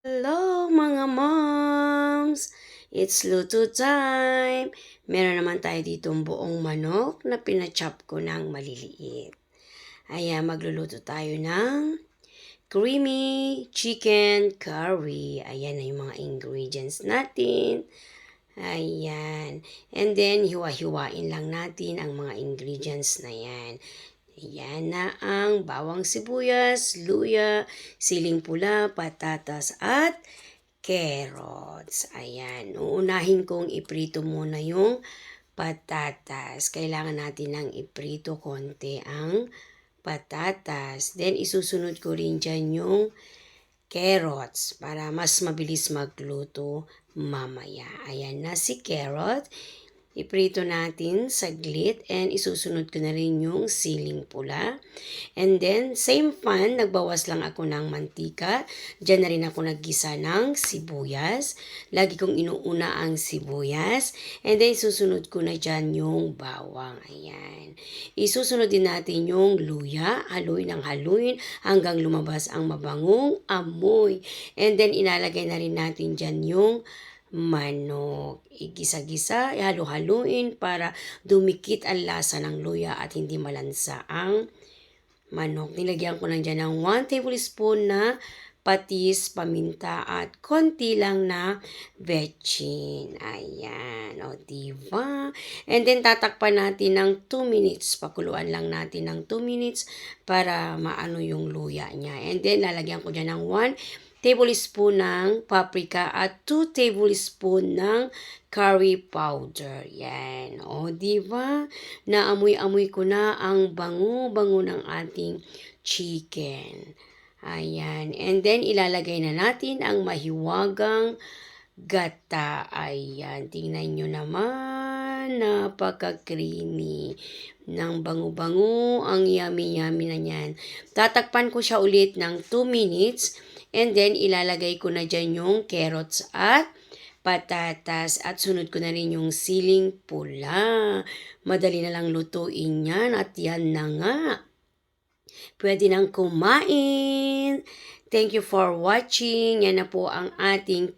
Hello mga moms! It's luto time! Meron naman tayo ditong buong manok na pinachop ko ng maliliit. Ayan, magluluto tayo ng creamy chicken curry. Ayan na yung mga ingredients natin. Ayan. And then, hiwa-hiwain lang natin ang mga ingredients na yan. Ayan na ang bawang sibuyas, luya, siling pula, patatas at carrots. Ayan. Uunahin kong iprito muna yung patatas. Kailangan natin ng iprito konti ang patatas. Then, isusunod ko rin dyan yung carrots para mas mabilis magluto mamaya. Ayan na si carrot. Iprito natin saglit and isusunod ko na rin yung siling pula. And then, same pan, nagbawas lang ako ng mantika. Diyan na rin ako naggisa ng sibuyas. Lagi kong inuuna ang sibuyas. And then, susunod ko na dyan yung bawang. Ayan. Isusunod din natin yung luya. Haluin ng haluin hanggang lumabas ang mabangong amoy. And then, inalagay na rin natin dyan yung manok. Igisa-gisa, halo-haluin para dumikit ang lasa ng luya at hindi malansa ang manok. Nilagyan ko lang dyan ng 1 tablespoon na patis, paminta at konti lang na vetchin. Ayan. O, diba? And then, tatakpan natin ng 2 minutes. Pakuluan lang natin ng 2 minutes para maano yung luya niya. And then, lalagyan ko dyan ng 1 tablespoon ng paprika at 2 tablespoon ng curry powder. Yan. O, diba? Naamoy-amoy ko na ang bango-bango ng ating chicken. Ayan. And then, ilalagay na natin ang mahiwagang gata. Ayan. Tingnan nyo naman. Napaka-creamy. Nang bango-bango. Ang yummy-yummy na yan. Tatakpan ko siya ulit ng 2 minutes. And then, ilalagay ko na dyan yung carrots at patatas. At sunod ko na rin yung siling pula. Madali na lang lutuin yan. At yan na nga. Pwede nang kumain. Thank you for watching. Yan na po ang ating